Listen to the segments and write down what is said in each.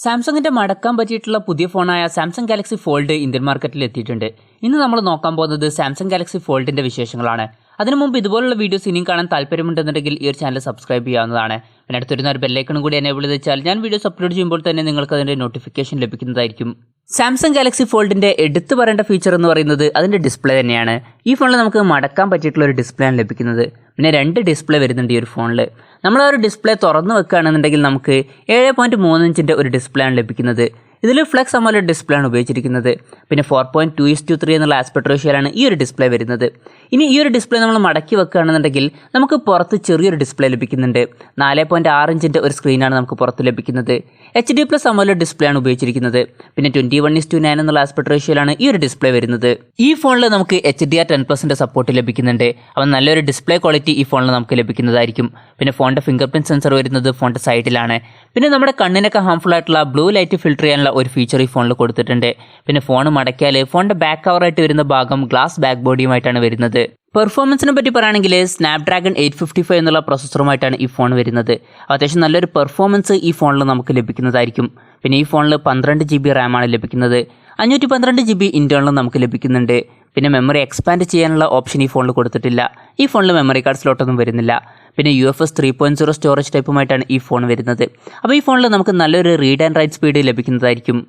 സാംസങ്ങിന്റെ മടക്കാൻ പറ്റിയിട്ടുള്ള പുതിയ ഫോണായ സാംസങ് ഗാലക്സി ഫോൾഡ് ഇന്ത്യൻ മാർക്കറ്റിൽ എത്തിയിട്ടുണ്ട്. ഇന്ന് നമ്മൾ നോക്കാൻ പോകുന്നത് സാംസങ് ഗാലക്സി ഫോൾഡിന്റെ വിശേഷങ്ങളാണ്. അതിനു മുമ്പ് ഇതുപോലുള്ള വീഡിയോസ് ഇനിയും കാണാൻ താല്പര്യമുണ്ടെന്നുണ്ടെങ്കിൽ ഈ ഒരു ചാനൽ സബ്സ്ക്രൈബ് ചെയ്യാവുന്നതാണ്. പിന്നെ അടുത്തൊരുന്ന ഒരു ബെല്ലൈക്കണും കൂടി എനേബിൾ ചെയ്ത് വെച്ചാൽ ഞാൻ വീഡിയോസ് അപ്ലോഡ് ചെയ്യുമ്പോൾ തന്നെ നിങ്ങൾക്ക് അതിന്റെ നോട്ടിഫിക്കേഷൻ ലഭിക്കുന്നതായിരിക്കും. സാംസങ് ഗാലക്സി ഫോൾഡിന്റെ എടുത്തു പറയേണ്ട ഫീച്ചർ എന്ന് പറയുന്നത് അതിന്റെ ഡിസ്പ്ലേ തന്നെയാണ്. ഈ ഫോണിൽ നമുക്ക് മടക്കാൻ പറ്റിയിട്ടുള്ള ഒരു ഡിസ്പ്ലേ ആണ് ലഭിക്കുന്നത്. പിന്നെ 2 ഡിസ്പ്ലേ വരുന്നുണ്ട് ഈ ഒരു ഫോണിൽ. നമ്മൾ ആ ഒരു ഡിസ്പ്ലേ തുറന്നു വെക്കുകയാണെന്നുണ്ടെങ്കിൽ നമുക്ക് 7.3 ഇഞ്ചിൻ്റെ ഒരു ഡിസ്പ്ലേ ആണ് ലഭിക്കുന്നത്. ഇതിൽ ഫ്ലെക്സ് അമോലെഡ് ഡിസ്പ്ലേ ആണ് ഉപയോഗിച്ചിരിക്കുന്നത്. പിന്നെ 4.2:3 എന്നുള്ള ആസ്പെക്ട് റേഷ്യോയിലാണ് ഈ ഒരു ഡിസ്പ്ലേ വരുന്നത്. ഇനി ഈ ഒരു ഡിസ്പ്ലേ നമ്മൾ മടക്കി വെക്കുകയാണെന്നുണ്ടെങ്കിൽ നമുക്ക് പുറത്ത് ചെറിയൊരു ഡിസ്പ്ലേ ലഭിക്കുന്നുണ്ട്. 4.6 ഇഞ്ചിൻ്റെ ഒരു സ്ക്രീനാണ് നമുക്ക് പുറത്ത് ലഭിക്കുന്നത്. HD+ അമോലെഡ് ഡിസ്പ്ലേ ആണ് ഉപയോഗിച്ചിരിക്കുന്നത്. പിന്നെ 21:9 എന്നുള്ള ആസ്പെക്ട് റേഷ്യോയിലാണ് ഈ ഒരു ഡിസ്പ്ലേ വരുന്നത്. ഈ ഫോണിൽ നമുക്ക് HDR10+ന്റെ സപ്പോർട്ട് ലഭിക്കുന്നുണ്ട്. അപ്പോൾ നല്ലൊരു ഡിസ്പ്ലേ ക്വാളിറ്റി ഈ ഫോണിൽ നമുക്ക് ലഭിക്കുന്നതായിരിക്കും. പിന്നെ ഫോണിൻ്റെ ഫിംഗർ പ്രിന്റ് സെൻസർ വരുന്നത് ഫോണിൻ്റെ സൈഡിലാണ്. പിന്നെ നമ്മുടെ കണ്ണിനൊക്കെ ഹാംഫുൾ ആയിട്ടുള്ള ബ്ലൂ ലൈറ്റ് ഫിൽട്ടർ ചെയ്യാനുള്ള ഒരു ഫീച്ചർ ഈ ഫോണിൽ കൊടുത്തിട്ടുണ്ട്. പിന്നെ ഫോൺ മടക്കിയാൽ ഫോണിൻ്റെ ബാക്ക് കവറായിട്ട് വരുന്ന ഭാഗം ഗ്ലാസ് ബാക്ക് ബോഡിയുമായിട്ടാണ് വരുന്നത്. പെർഫോമൻസിനെ പറ്റി പറയുകയാണെങ്കിൽ സ്നാപ്ഡ്രാഗൺ 855 എന്നുള്ള പ്രോസസ്സറുമായിട്ടാണ് ഈ ഫോൺ വരുന്നത്. അത്യാവശ്യം നല്ലൊരു പെർഫോമൻസ് ഈ ഫോണിൽ നമുക്ക് ലഭിക്കുന്നതായിരിക്കും. പിന്നെ ഈ ഫോണിൽ 12 GB റാമാണ് ലഭിക്കുന്നത്. 512 GB ഇന്റേണലും നമുക്ക് ലഭിക്കുന്നുണ്ട്. പിന്നെ മെമ്മറി എക്സ്പാൻഡ് ചെയ്യാനുള്ള ഓപ്ഷൻ ഈ ഫോണിൽ കൊടുത്തിട്ടില്ല. ഈ ഫോണിൽ മെമ്മറി കാർഡ് സ്ലോട്ടൊന്നും വരുന്നില്ല. പിന്നെ UFS 3.0 സ്റ്റോറേജ് ടൈപ്പുമായിട്ടാണ് ഈ ഫോൺ വരുന്നത്. അപ്പോൾ ഈ ഫോണിൽ നമുക്ക് നല്ലൊരു റീഡ് ആൻഡ് റൈറ്റ് സ്പീഡ് ലഭിക്കുന്നതായിരിക്കും.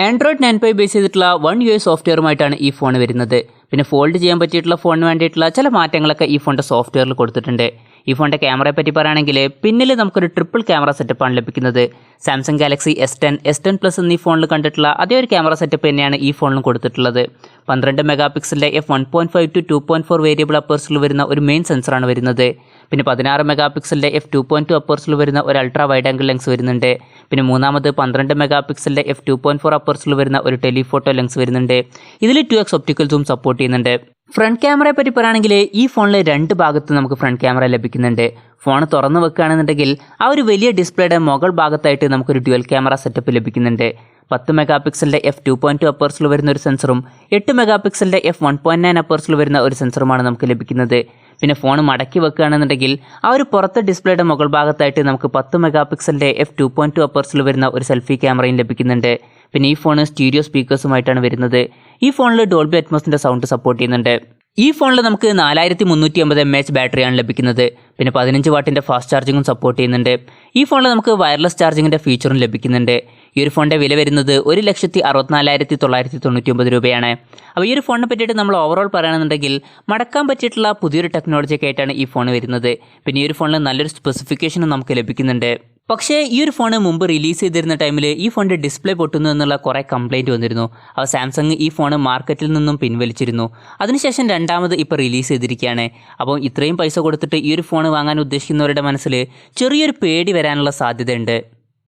ആൻഡ്രോയിഡ് 9 ബേസ് ചെയ്തിട്ടുള്ള 1 UI സോഫ്റ്റ്വെയറുമായിട്ടാണ് ഈ ഫോൺ വരുന്നത്. പിന്നെ ഫോൾഡ് ചെയ്യാൻ പറ്റിയിട്ടുള്ള ഫോണിന് വേണ്ടിയിട്ടുള്ള ചില മാറ്റങ്ങളൊക്കെ ഈ ഫോണിൻ്റെ സോഫ്റ്റ്വെയറിൽ കൊടുത്തിട്ടുണ്ട്. ഈ ഫോണിൻ്റെ ക്യാമറയെ പറ്റി പറയുകയാണെങ്കിൽ പിന്നിൽ നമുക്കൊരു ട്രിപ്പിൾ ക്യാമറ സെറ്റപ്പാണ് ലഭിക്കുന്നത്. സാംസങ് ഗാലക്സി S10, S10+ എന്നീ ഫോണിൽ കണ്ടിട്ടുള്ള അതേ ഒരു ക്യാമറ സെറ്റപ്പ് തന്നെയാണ് ഈ ഫോണിലും കൊടുത്തിട്ടുള്ളത്. 12 മെഗാപിക്സലിൻ്റെ f1.5 to 2.4 വേരിയബിൾ അപ്പേഴ്സിൽ വരുന്ന ഒരു മെയിൻ സെൻസറാണ് വരുന്നത്. പിന്നെ 16 മെഗാപിക്സലിൻ്റെ f2.2 അപ്പേഴ്സിൽ വരുന്ന ഒരു അൾട്രാ വൈഡ് ആംഗിൾ ലെൻസ് വരുന്നുണ്ട്. പിന്നെ മൂന്നാമത് 12 മെഗാപിക്സലിൻ്റെ f2.4 അപ്പേഴ്സിൽ വരുന്ന ഒരു ടെലിഫോട്ടോ ലെൻസ് വരുന്നുണ്ട്. ഇതിൽ 2x ഒപ്റ്റിക്കൽ സൂം സപ്പോർട്ട് ചെയ്യുന്നുണ്ട്. ഫ്രണ്ട് ക്യാമറയെ പറ്റി പറയുകയാണെങ്കിൽ ഈ ഫോണിൽ 2 ഭാഗത്ത് നമുക്ക് ഫ്രണ്ട് ക്യാമറ ലഭിക്കുന്നുണ്ട്. ഫോൺ തുറന്നു വെക്കുകയാണെന്നുണ്ടെങ്കിൽ ആ ഒരു വലിയ ഡിസ്പ്ലേയുടെ മുകൾ ഭാഗത്തായിട്ട് നമുക്കൊരു ഡ്യുവൽ ക്യാമറ സെറ്റപ്പ് ലഭിക്കുന്നുണ്ട്. 10 മെഗാപിക്സലിൻ്റെ f2.2 അപ്പേഴ്സിൽ വരുന്ന ഒരു സെൻസറും 8 മെഗാപിക്സലിൻ്റെ f1.9 അപ്പേഴ്സിൽ വരുന്ന ഒരു സെൻസറുമാണ് നമുക്ക് ലഭിക്കുന്നത്. പിന്നെ ഫോൺ മടക്കി വെക്കുകയാണെന്നുണ്ടെങ്കിൽ ആ ഒരു പുറത്തെ ഡിസ്പ്ലേയുടെ മുകൾ ഭാഗത്തായിട്ട് നമുക്ക് 10 മെഗാപിക്സലിൻ്റെ f2.2 അപ്പേഴ്സിൽ വരുന്ന ഒരു സെൽഫി ക്യാമറയും ലഭിക്കുന്നുണ്ട്. പിന്നെ ഈ ഫോൺ സ്റ്റീരിയോ സ്പീക്കേഴ്സുമായിട്ടാണ് വരുന്നത്. ഈ ഫോണിൽ ഡോൾബി അറ്റ്മോസിൻ്റെ സൗണ്ട് സപ്പോർട്ട് ചെയ്യുന്നുണ്ട്. ഈ ഫോണിൽ നമുക്ക് 4350 mAh ബാറ്ററിയാണ് ലഭിക്കുന്നത്. പിന്നെ 15 വാട്ടിൻ്റെ ഫാസ്റ്റ് ചാർജിങ്ങും സപ്പോർട്ട് ചെയ്യുന്നുണ്ട്. ഈ ഫോണിൽ നമുക്ക് വയർലെസ് ചാർജിങ്ങിൻ്റെ ഫീച്ചറും ലഭിക്കുന്നുണ്ട്. ഈ ഒരു ഫോണിൻ്റെ വില വരുന്നത് 1,64,999 രൂപയാണ്. അപ്പോൾ ഈ ഒരു ഫോണിനെ പറ്റിയിട്ട് നമ്മൾ ഓവറോൾ പറയുകയാണെന്നുണ്ടെങ്കിൽ മടക്കാൻ പറ്റിയിട്ടുള്ള പുതിയൊരു ടെക്നോളജിയൊക്കെ ആയിട്ടാണ് ഈ ഫോൺ വരുന്നത്. പിന്നെ ഈ ഒരു ഫോണിൽ നല്ലൊരു സ്പെസിഫിക്കേഷനും നമുക്ക് ലഭിക്കുന്നുണ്ട്. പക്ഷേ ഈ ഒരു ഫോൺ മുമ്പ് റിലീസ് ചെയ്തിരുന്ന ടൈമിൽ ഈ ഫോണിൻ്റെ ഡിസ്പ്ലേ പൊട്ടുന്നു എന്നുള്ള കുറേ കംപ്ലയിൻറ്റ് വന്നിരുന്നു. അപ്പോൾ സാംസങ് ഈ ഫോൺ മാർക്കറ്റിൽ നിന്നും പിൻവലിച്ചിരുന്നു. അതിനുശേഷം രണ്ടാമത് ഇപ്പോൾ റിലീസ് ചെയ്തിരിക്കുകയാണ്. അപ്പോൾ ഇത്രയും പൈസ കൊടുത്തിട്ട് ഈ ഒരു ഫോൺ വാങ്ങാൻ ഉദ്ദേശിക്കുന്നവരുടെ മനസ്സിൽ ചെറിയൊരു പേടി വരാനുള്ള സാധ്യതയുണ്ട്.